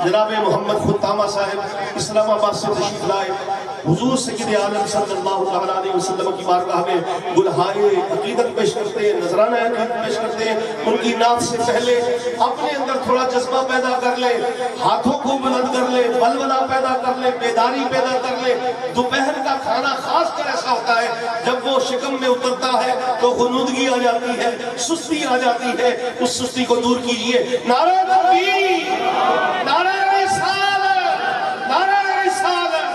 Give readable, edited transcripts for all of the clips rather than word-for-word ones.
جناب محمد خطامہ صاحب اسلام آباد سے تشریف لائے، حضور سید عالم صلی اللہ علیہ وسلم کی بارگاہ میں گلہائے عقیدت پیش کرتے ہیں، نذرانہ عقیدت پیش کرتے ہیں۔ ان کی نعت سے پہلے اپنے اندر تھوڑا جذبہ پیدا کر لے، ہاتھوں کو بلند کر لے، ولولہ پیدا کر لے، بیداری پیدا کر لے۔ دوپہر کا کھانا خاص کر ایسا ہوتا ہے جب وہ شکم میں اترتا ہے تو غنودگی آ جاتی ہے، سستی آ جاتی ہے، اس سستی کو دور کیجئے۔ نعرہ تکبیر، نعرہ رسالت، نعرہ رسالت۔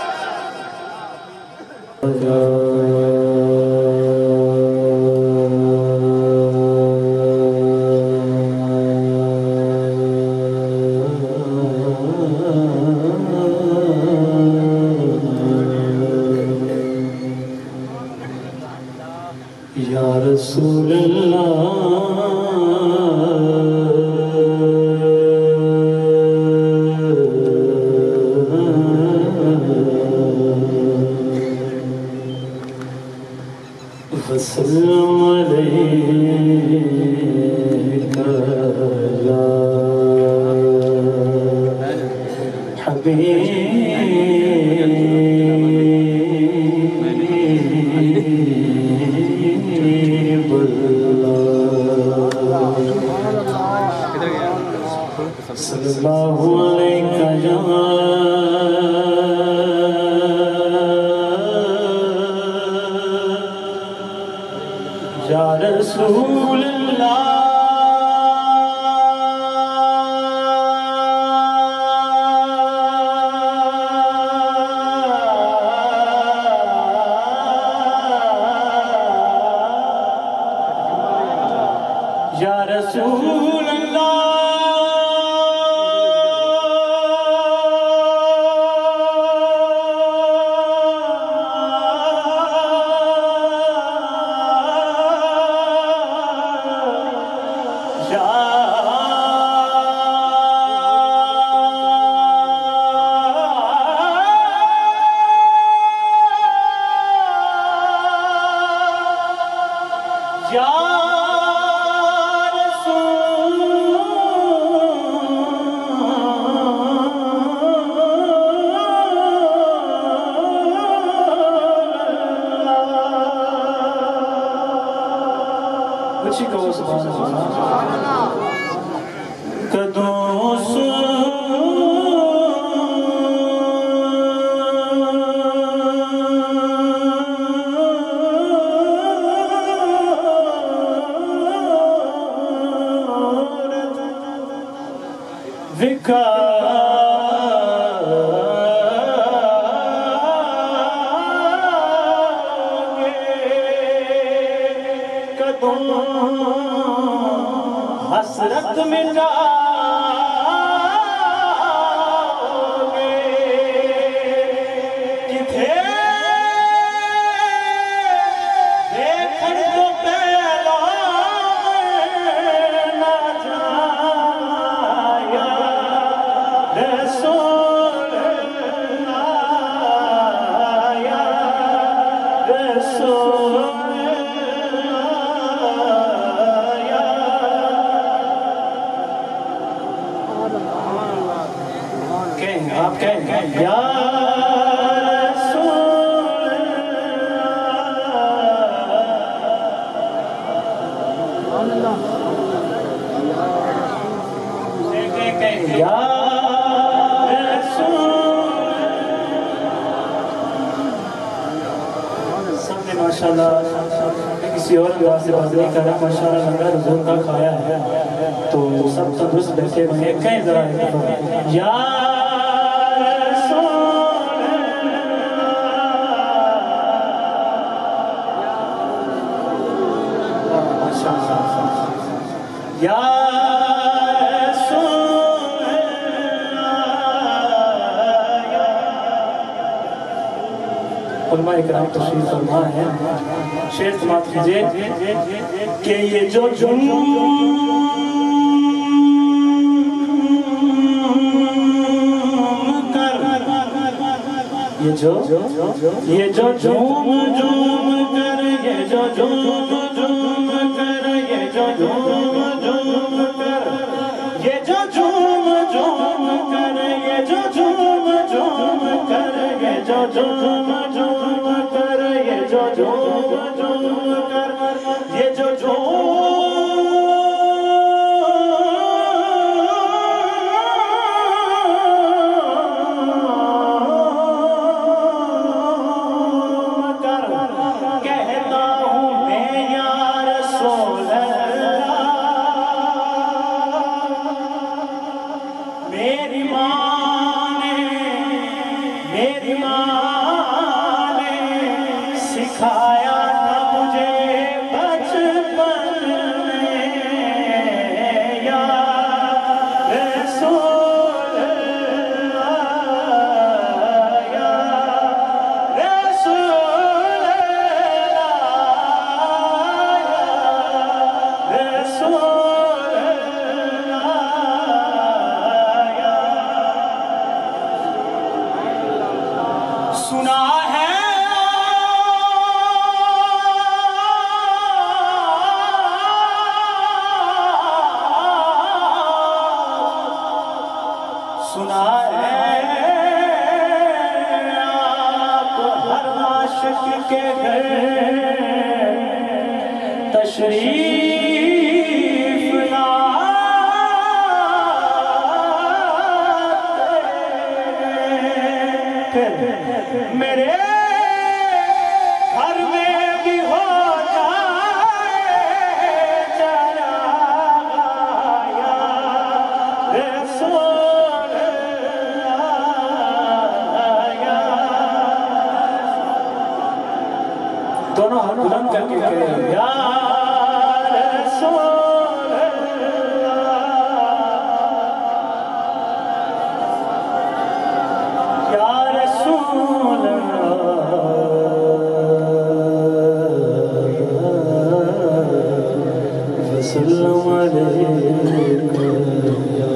یا رسول اللہ وسلم علیکہ یا حبیب صلی اللہ علیہ یا رسول اللہ یا رسول اللہ حسرت مٹا آپ کہیں یا رسول اللہ، یا رسول سب نے ماشاءاللہ کسی اور دعا سے بات نہیں کرا، ماشاءاللہ لنگر حضور کا کھایا ہے تو سب تندرست بیٹھے ہوئے کہیں ذرا یا یا رسول اللہ۔ علماء اکرام تشریف فرما ہے، شعر سماعت کیجئے کہ یہ جو جرم کر، یہ جو جھوم جھوم کر، یہ جو جھوم جھوم کر، یہ جو جھوم جھوم کر، یہ جو جھوم جھوم کر جو جھوم جھوم کر یہ جو جھوم جھوم کر یہ جو جھوم جھوم کر یہ جو تشریف لاتے میرے گھر میں بھی ہو جائے چلا یا رسول اللہ دونوں ہاتھ بلند کر کے کہے یا رسول اللہ یا رسول اللہ وسلم علیکم یا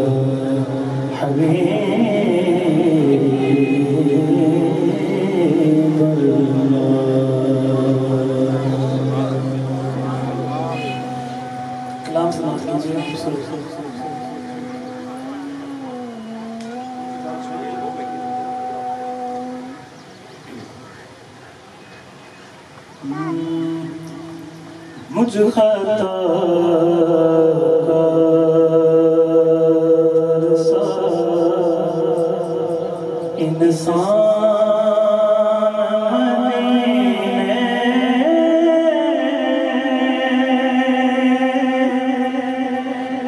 حبیب اللہ کلام سماعت کیجئے مجھ خطا کار سا انسان مدینے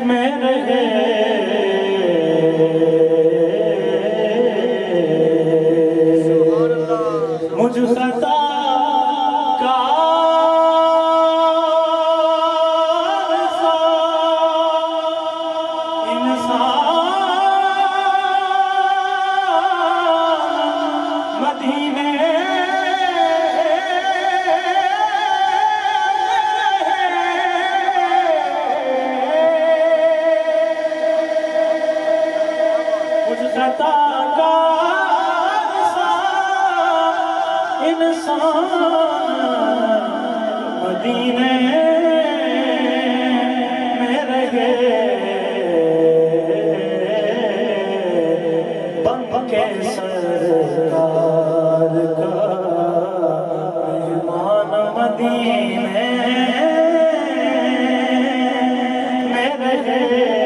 میں رہے مجھ خطا مدینے میں رہے بن کے سرکار کا مہمان مدینے میں رہے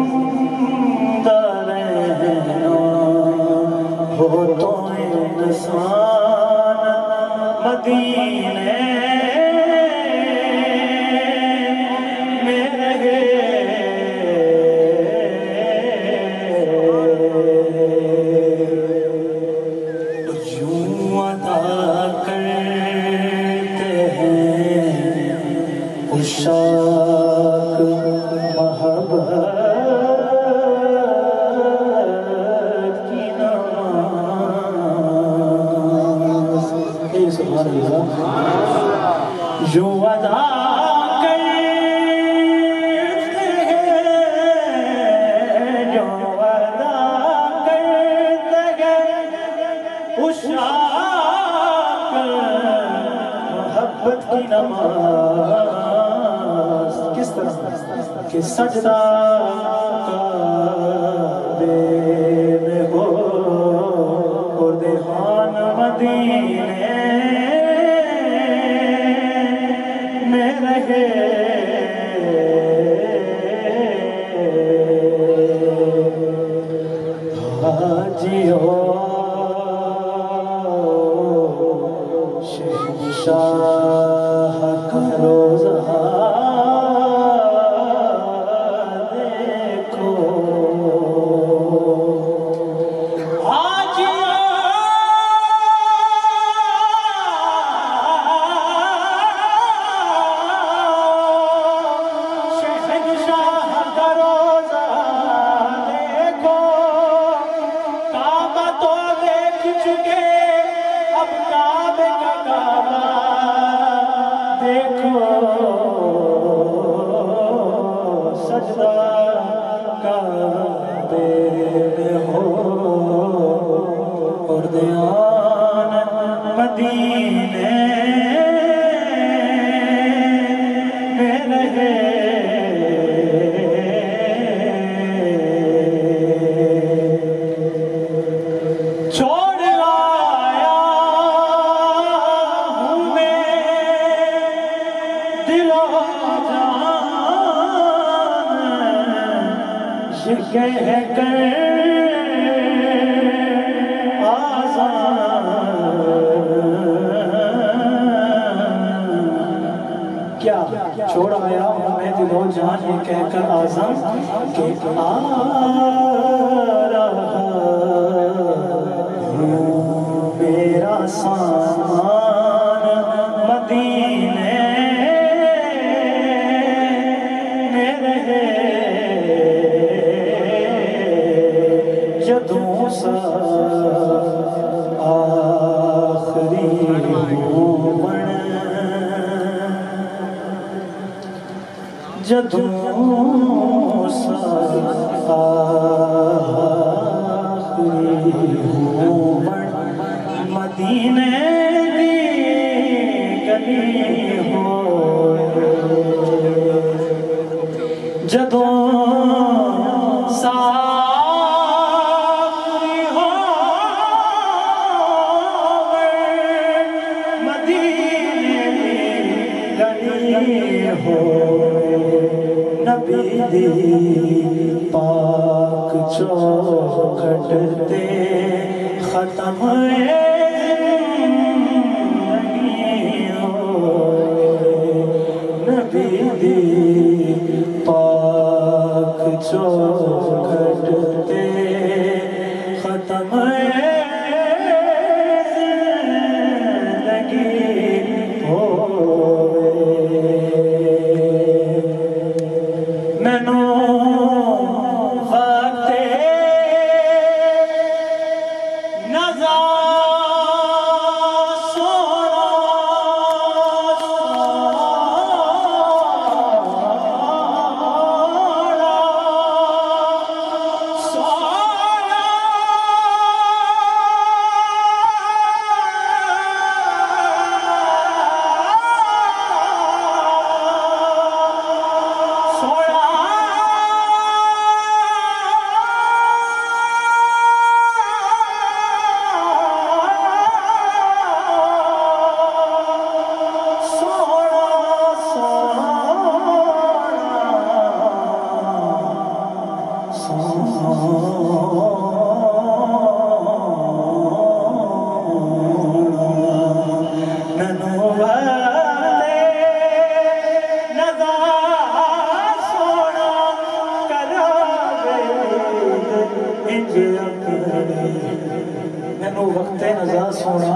زندہ رہنا ہو تو انسان مدینے میں رہے یوں ادا کرتے ہیں عشاق محبت جو ادا کرتے ہیں جو ادا کرتے ہیں اشاق محبت کی نماز کس طرح کہ سجدہ کعبے میں ہو اور دہان مدینے میں رہے حاجیو شہنشاہ کا روزہ دیکھو چھوڑ آیا ہوں میں دل و جان یہ کہہ کر آزم کہ آ رہا ہوں میرا سامان مدینے میں رہے جدوں سا آخری مومن جدوں سا آخری مومن مدینے دی گلی ہوئے جدوں سا آخری ہوئے مدینے دی گلی ہوئے نبی دی پاک چوکھٹ تے ختم زندگی ہوئے نبی دی پاک چوکھٹ تے ختم زندگی ہوئے وقت نظر سونا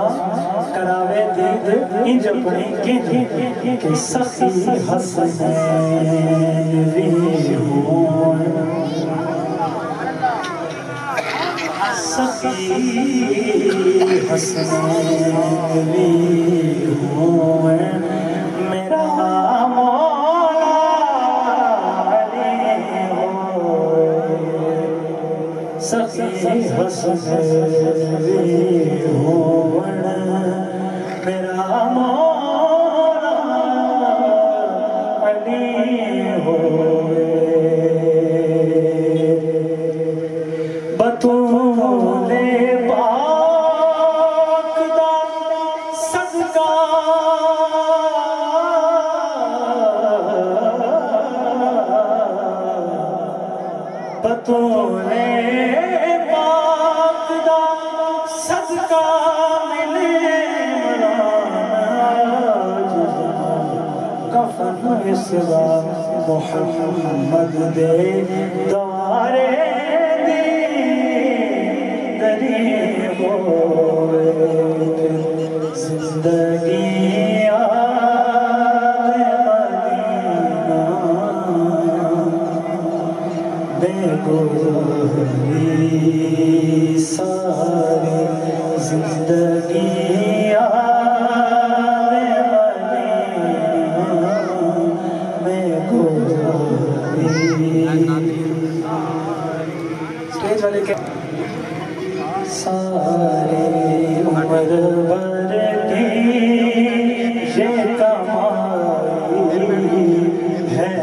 کراوے دید انج اپنی کی کہ سخی حسنین بھی ہوں سخی حسنین بھی ہوں میرا مولا علی ہوئے سخی حسنوی ہون میرا مولا علی ہوئے بطول پاک دا صدقہ بطول پاک دا صدقہ ملے مرانا کفن اسوا محمد دے دوارے زندگی آل مدینہ بے گزری ساری زندگی آل مدینہ بے گزری اسٹیج والے کیا سارے عمر بھر کی یہ کمائی ہے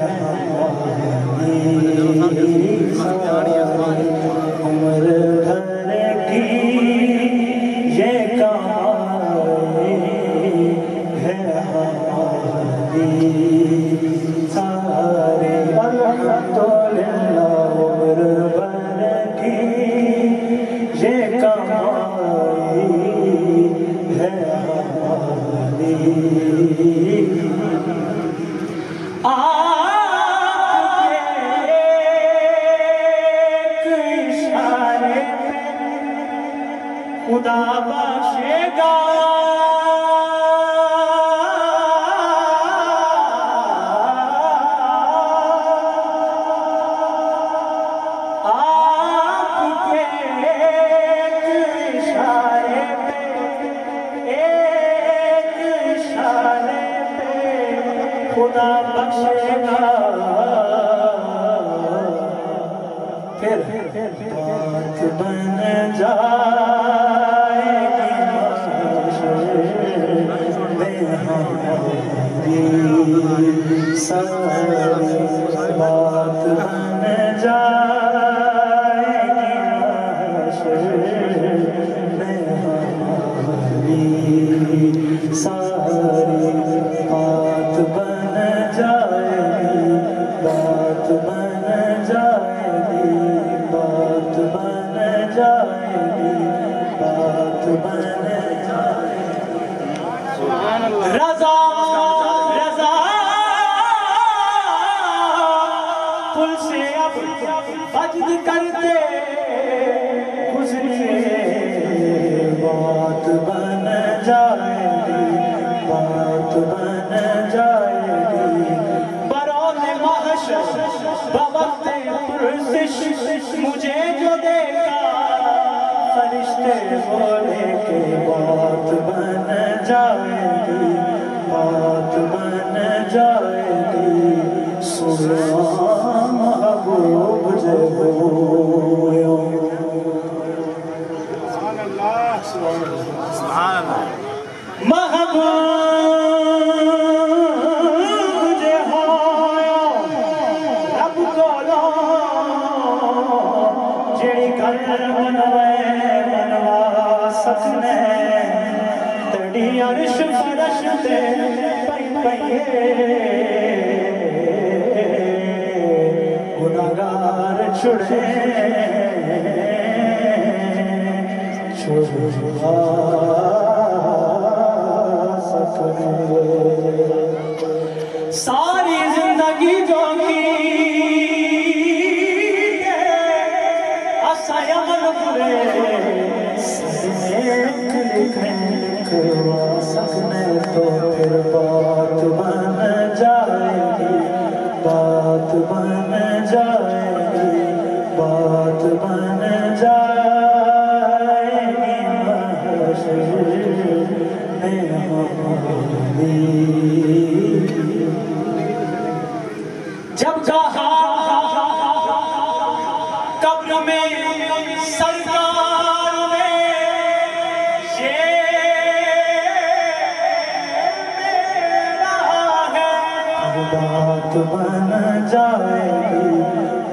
ہماری سارے عمر بھر کی یہ کمائی ہے ہماری سارے الحمدللہ عمر بھر کی یہ کمائی ہے ہماری آپ ایک اشارے پہ خدا بخشے گا خدا بخشے گا پھر بات بن جائے گی میں ہماری ساری بات بن جائے گی میں ہماری ساری بات بن جائے گی بات بن جائے گی بات بن جائے گی بات بن جائے گی رضا رضا پل سے اب وجد کرتے گزرے بات بن جائے گی بات بن جائے گی برون محشر بوقت پرسش مجھے جو دیکھا فرشتے بولے کہ بات بن جائے گی بات بن جائے گی سبحان محبوب جب سبحان اللہ سبحان اللہ محبوب جے ہویا رب کولو جیڑی گل منوا سکنے تڑی عرش فرش تے پئیے گناہگار چھڑے چھڑا ساری زندگی جو کی اسا عمل کرے لکھوا سکنے تو پھر بات بن جائے گی بات بن جائے گی بات بن جائے گی محشر میں ہماری حکم سرکار میں یہ میرا ہے بات بن جائے گی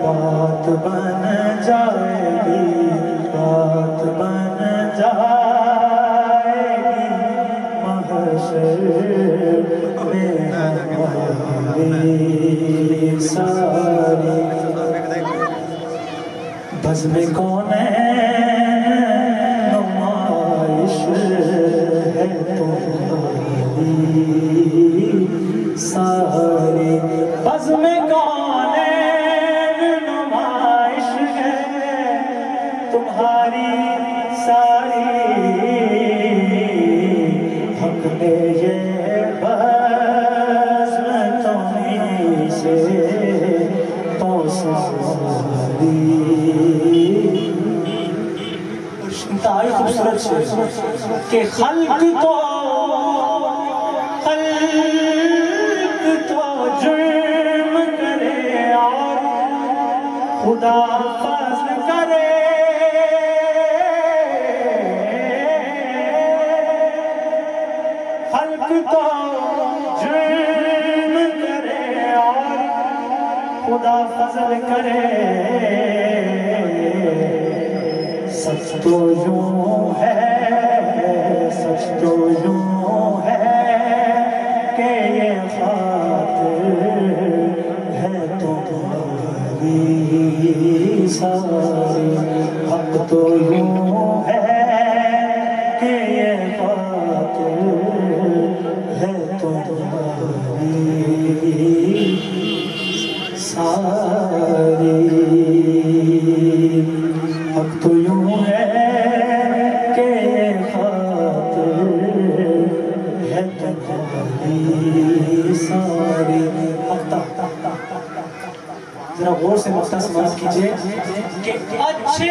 بات بن جائے گی بات بن جائے گی محشر میں ہماری ساری بزم کونین نمائش ہے تمہاری ساری بزم کونین نمائش ہے تمہاری ساری حق نے یہ بزم تمہیں سے تو ساری انتہائی خوبصورت شعر کہ خلق تو جرم کرے اور خدا فضل کرے خلق تو جرم کرے اور خدا فضل کرے سچ تو یوں ہے سچ تو یوں ہے کہ یہ خاطر ہے تمہاری ساری حق تو یوں ہے کہ یہ خاطر ہے تمہاری ساری حق تو یوں ہے کہ یہ خاطر ہے تمہاری ساری ذرا غور سے مقطع سماعت کیجئے کہ اچھے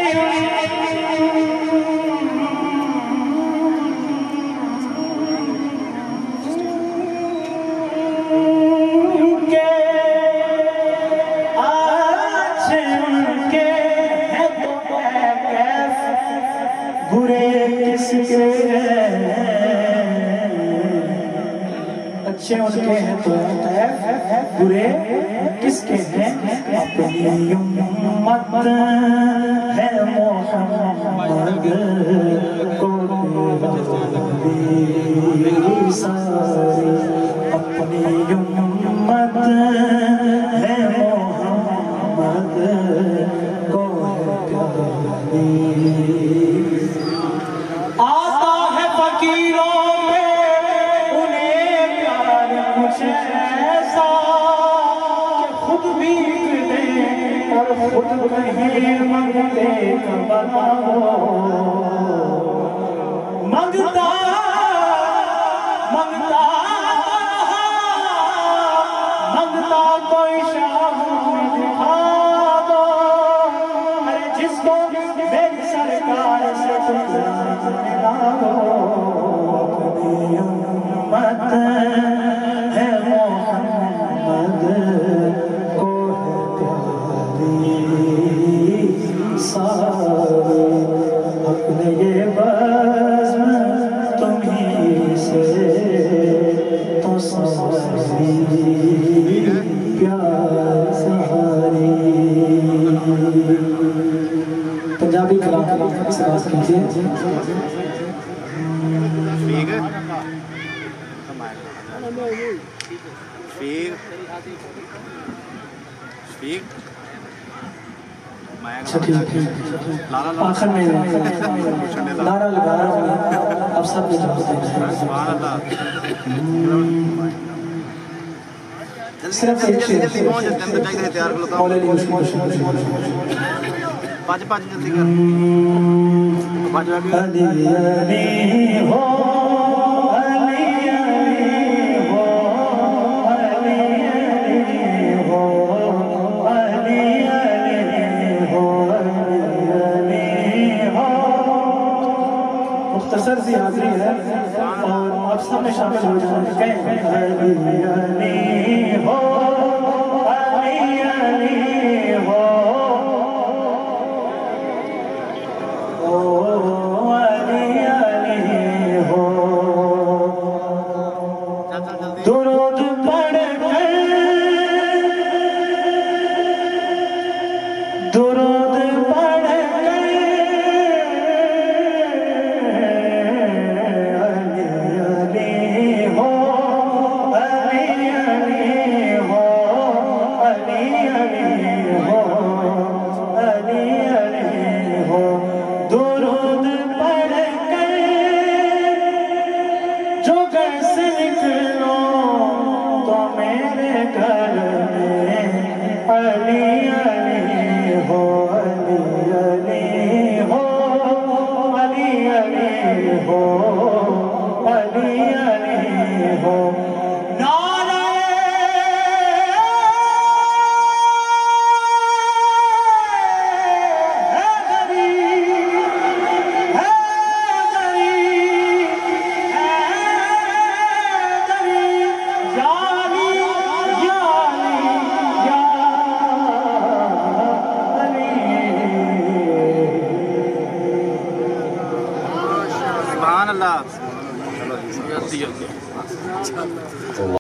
اچھے ان کے ہیں تو برے کس کے ہیں اپنی امت ہے محمد کو پیاری ساری اپنی امت ہے محمد کو پیاری آتا ہے فقیروں میں انہیں پیار کچھ ایسا کہ خود بھی دیں اور خود کہیں منگتے کا بناؤ منگتا منگتا منگتا کوئی شاہ میں دکھا دو جس کو میری سرکار سے اپنی امت ہے محمد کو پیاری ساری اپنے یہ بزم تمہیں سے تو ساری پیار ساری پنجابی کلام سے بات کیجئے آخر میں نعرہ لگا رہا ہوں اب سب نے جواب دیں صرف ایک شعر مولا علی مسلم علی علی ہو علی علی ہو علی علی ہو علی علی ہو علی علی ہو مختصر سی حاضری ہے اور آپ سب میں شامل ہو جائیں کہیں علی علی ہو علی علی ہو علی علی ہو درود پڑھ کر درود پڑھ کر علی علی ہو علی علی ہو علی علی ہو علی علی ہو درود پڑھ کر جو گھر سے نکلو تو میرے گھر میں علی علی ہو علی علی ہو علی علی ہو علی علی ہو نعرہ حیدری حیدری حیدری یا علی یا علی یا علی سبحان اللہ